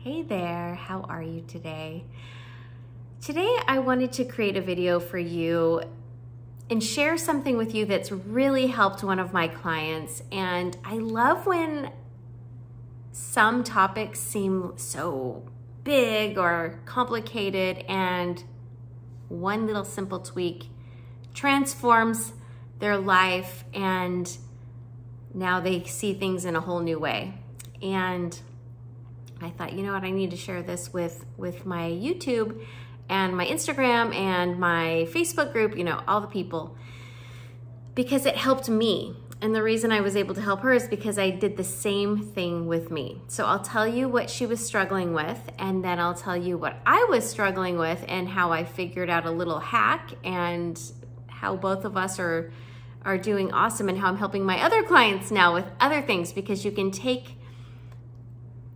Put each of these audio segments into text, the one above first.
Hey there, how are you today? Today I wanted to create a video for you and share something with you that's really helped one of my clients. And I love when some topics seem so big or complicated and one little simple tweak transforms their life and now they see things in a whole new way. And I thought, you know what, I need to share this with my YouTube and my Instagram and my Facebook group, all the people, because it helped me. And the reason I was able to help her is because I did the same thing with me. So I'll tell you what she was struggling with, and then I'll tell you what I was struggling with and how I figured out a little hack and how both of us are doing awesome and how I'm helping my other clients now with other things, because you can take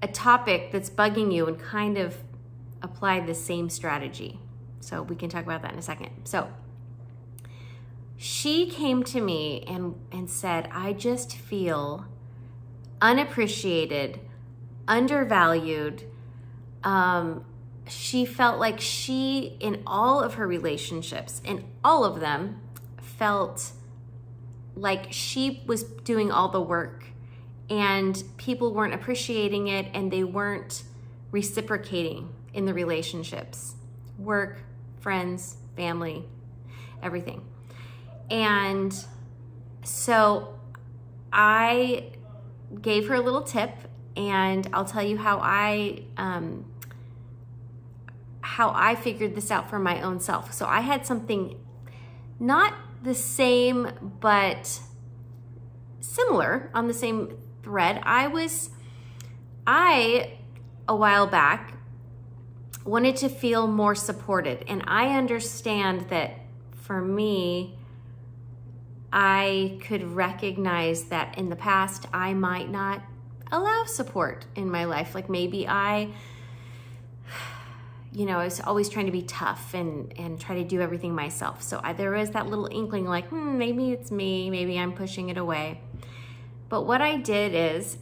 a topic that's bugging you and kind of apply the same strategy. So we can talk about that in a second. So she came to me and said, I just feel unappreciated, undervalued. She felt like she, in all of her relationships, in all of them, felt like she was doing all the work and people weren't appreciating it and they weren't reciprocating in the relationships, work, friends, family, everything. And so I gave her a little tip, and I'll tell you how I figured this out for my own self. So I had something not the same, but similar on the same thread. I a while back wanted to feel more supported, and I understand that for me, I could recognize that in the past I might not allow support in my life. Like maybe I was always trying to be tough and try to do everything myself. So there was that little inkling like, maybe it's me, maybe I'm pushing it away. But what I did is,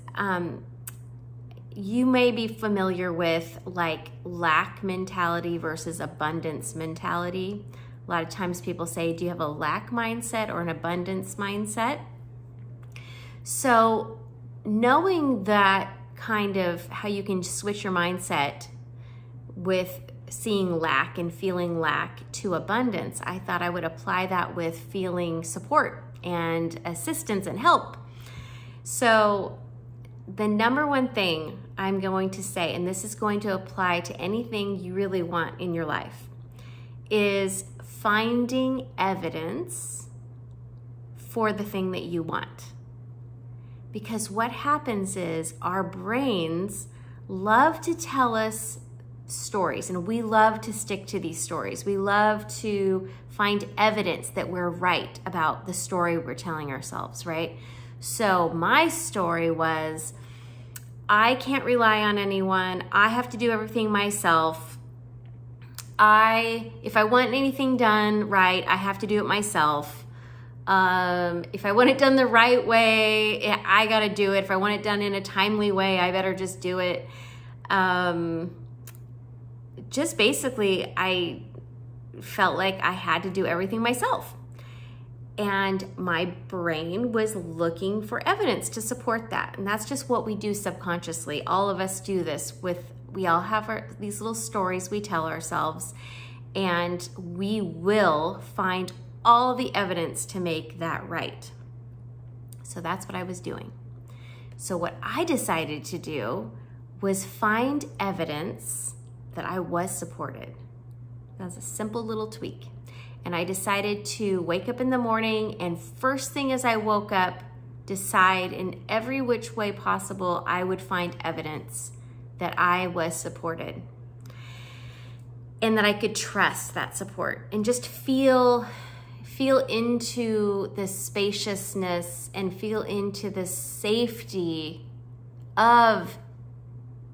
you may be familiar with like lack mentality versus abundance mentality. A lot of times people say, do you have a lack mindset or an abundance mindset? So knowing that kind of how you can switch your mindset with seeing lack and feeling lack to abundance, I thought I would apply that with feeling support and assistance and help. So the number one thing I'm going to say, and this is going to apply to anything you really want in your life, is finding evidence for the thing that you want. Because what happens is our brains love to tell us stories, and we love to stick to these stories. We love to find evidence that we're right about the story we're telling ourselves, right? So my story was, I can't rely on anyone. I have to do everything myself. If I want anything done right, I have to do it myself. If I want it done the right way, I gotta do it. If I want it done in a timely way, I better just do it. Just basically, I felt like I had to do everything myself. And my brain was looking for evidence to support that. And that's just what we do subconsciously. All of us do this we all have these little stories we tell ourselves, and we will find all the evidence to make that right. So that's what I was doing. So what I decided to do was find evidence that I was supported. That's a simple little tweak. And I decided to wake up in the morning, and first thing as I woke up, decide in every which way possible I would find evidence that I was supported and that I could trust that support and just feel into the spaciousness and feel into the safety of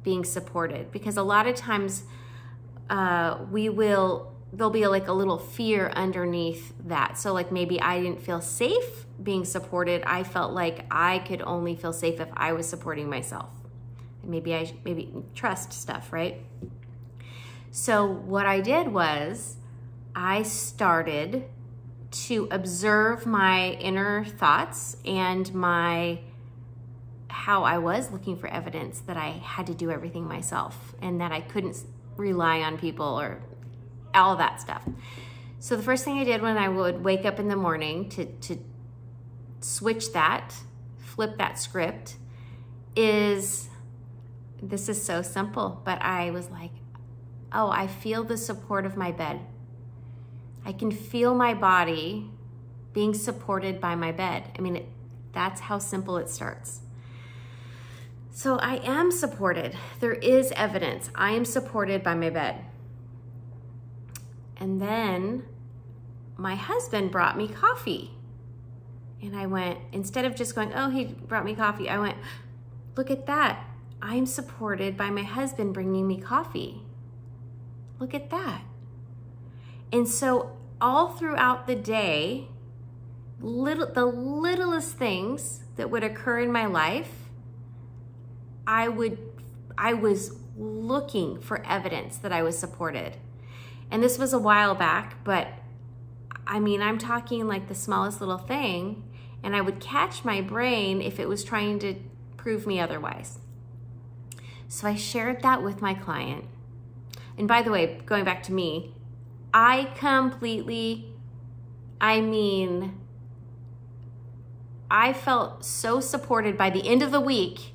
being supported. Because a lot of times there'll be like a little fear underneath that. So like maybe I didn't feel safe being supported. I felt like I could only feel safe if I was supporting myself. maybe trust stuff, right? So what I did was I started to observe my inner thoughts and how I was looking for evidence that I had to do everything myself and that I couldn't rely on people or all that stuff. So the first thing I did when I would wake up in the morning to switch that, flip that script, this is so simple, but I was like, oh, I feel the support of my bed. I can feel my body being supported by my bed. I mean, that's how simple it starts. So I am supported. There is evidence. I am supported by my bed. And then my husband brought me coffee. And I went, instead of just going, oh, he brought me coffee, I went, look at that. I'm supported by my husband bringing me coffee. Look at that. And so all throughout the day, the littlest things that would occur in my life, I was looking for evidence that I was supported. And this was a while back, but I mean, I'm talking like the smallest little thing, and I would catch my brain if it was trying to prove me otherwise. So I shared that with my client. And by the way, going back to me, I felt so supported by the end of the week.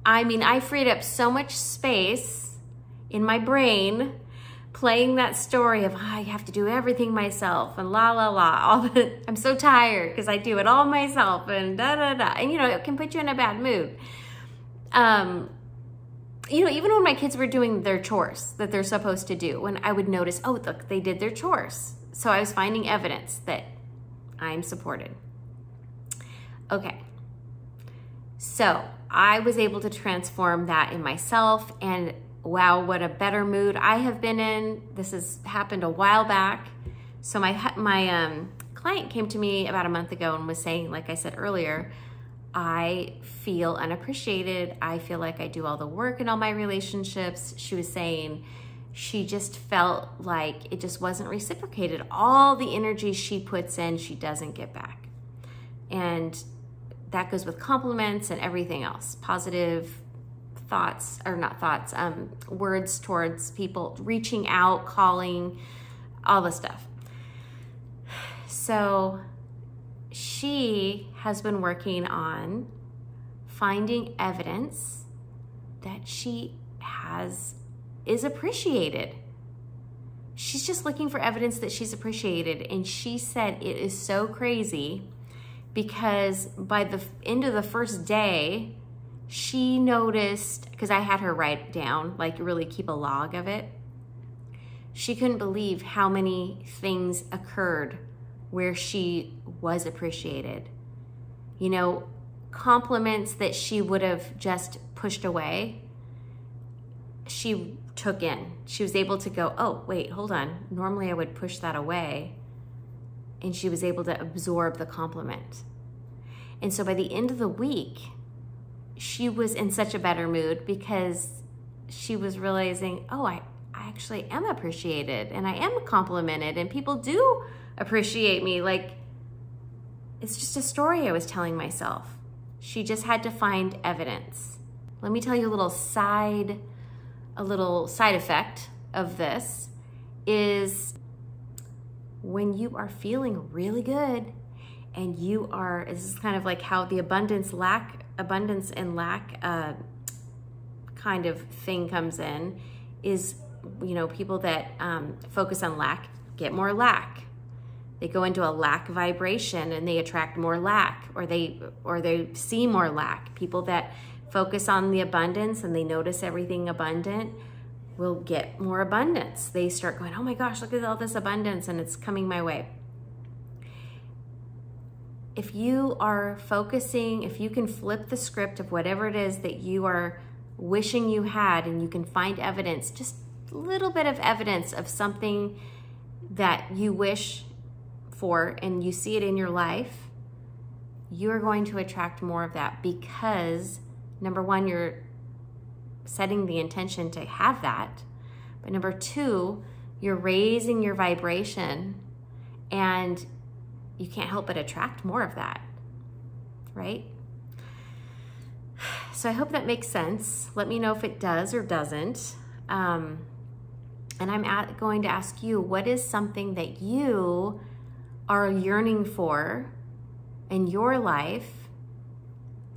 I mean, I freed up so much space in my brain playing that story of, oh, I have to do everything myself and la, la, la. I'm so tired because I do it all myself and da, da, da. And, you know, it can put you in a bad mood. You know, even when my kids were doing their chores that they're supposed to do, when I would notice, oh, look, they did their chores. So I was finding evidence that I'm supported. Okay. So I was able to transform that in myself, and wow, what a better mood I have been in. This has happened a while back. So my client came to me about a month ago and was saying, like I said earlier, I feel unappreciated. I feel like I do all the work in all my relationships. She was saying she just felt like it just wasn't reciprocated. All the energy she puts in, she doesn't get back. And that goes with compliments and everything else. Positive thoughts, or not thoughts, words towards people, reaching out, calling, all the stuff. So she has been working on finding evidence that she is appreciated. She's just looking for evidence that she's appreciated. And she said it is so crazy because by the end of the first day, she noticed, because I had her write down, like really keep a log of it. She couldn't believe how many things occurred where she was appreciated. You know, compliments that she would have just pushed away, she took in. She was able to go, oh, wait, hold on. Normally I would push that away. And she was able to absorb the compliment. And so by the end of the week, she was in such a better mood because she was realizing, oh, I actually am appreciated and I am complimented and people do appreciate me. Like, it's just a story I was telling myself. She just had to find evidence. Let me tell you a little side effect of this is when you are feeling really good and you are, this is kind of like how the abundance and lack kind of thing comes in, is, you know, people that focus on lack get more lack. They go into a lack vibration and they attract more lack, or they see more lack. People that focus on the abundance and they notice everything abundant will get more abundance. They start going, oh my gosh, look at all this abundance and it's coming my way. If you are focusing, if you can flip the script of whatever it is that you are wishing you had, and you can find evidence, just a little bit of evidence of something that you wish for and you see it in your life, you're going to attract more of that because, number one, you're setting the intention to have that. But number two, you're raising your vibration, and you can't help but attract more of that, right? So I hope that makes sense. Let me know if it does or doesn't. And I'm going to ask you, what is something that you are yearning for in your life?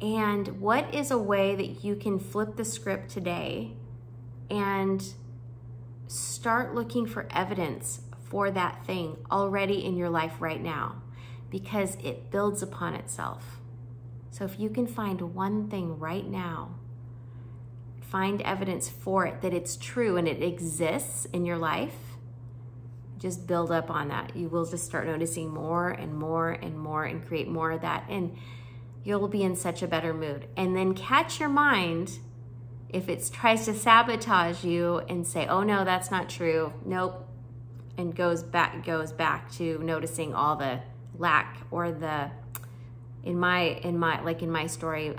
And what is a way that you can flip the script today and start looking for evidence for that thing already in your life right now? Because it builds upon itself. So if you can find one thing right now, find evidence for it, that it's true and it exists in your life, just build up on that. You will just start noticing more and more and more and create more of that. And you'll be in such a better mood. And then catch your mind if it tries to sabotage you and say, oh no, that's not true. Nope. And goes back to noticing all the lack or the, in my story,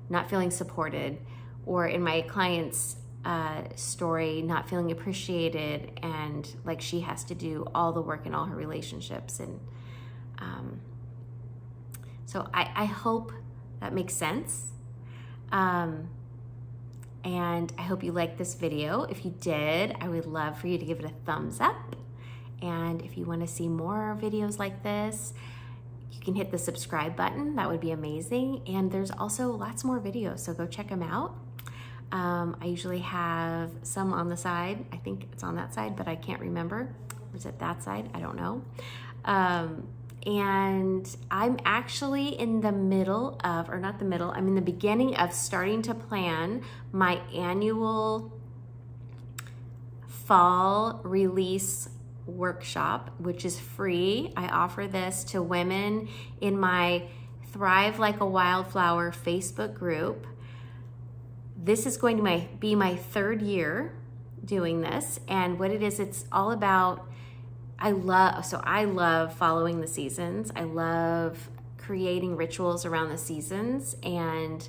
not feeling supported, or in my client's story, not feeling appreciated, and like she has to do all the work in all her relationships. And so I hope that makes sense. And I hope you liked this video. If you did, I would love for you to give it a thumbs up. And if you want to see more videos like this, you can hit the subscribe button. That would be amazing. And there's also lots more videos, so go check them out. I usually have some on the side. I think it's on that side, but I can't remember. Or is it that side? I don't know. And I'm actually in the middle of, or not the middle, I'm in the beginning of starting to plan my annual fall release workshop, which is free. I offer this to women in my Thrive Like a Wildflower Facebook group. This is going to be my third year doing this, and what it is, it's all about, I love following the seasons. I love creating rituals around the seasons, and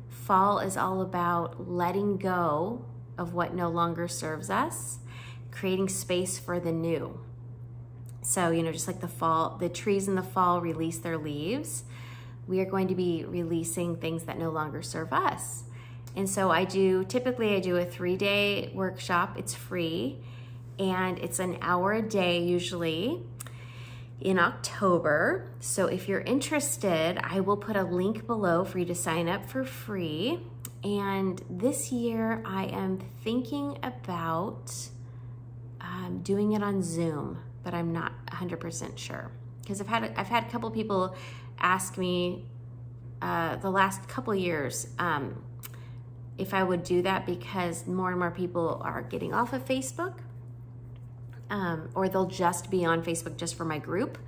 fall is all about letting go of what no longer serves us, creating space for the new. So, just like the fall, the trees in the fall release their leaves, we are going to be releasing things that no longer serve us. And so typically I do a 3-day workshop. It's free, and it's an hour a day usually in October. So if you're interested, I will put a link below for you to sign up for free. And this year I am thinking about doing it on Zoom, but I'm not 100% sure, because I've had a couple people ask me the last couple years if I would do that, because more and more people are getting off of Facebook, or they'll just be on Facebook just for my group.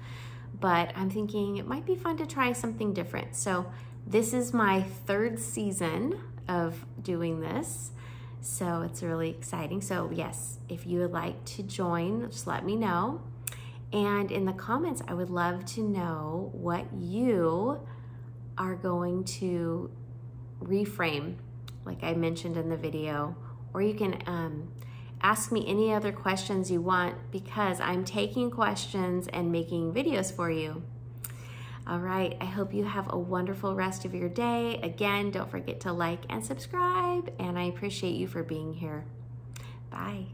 But I'm thinking it might be fun to try something different. So this is my third season of doing this, so it's really exciting. So yes, if you would like to join, just let me know. And in the comments, I would love to know what you are going to reframe, like I mentioned in the video, or you can ask me any other questions you want, because I'm taking questions and making videos for you. All right, I hope you have a wonderful rest of your day. Again, don't forget to like and subscribe, and I appreciate you for being here. Bye.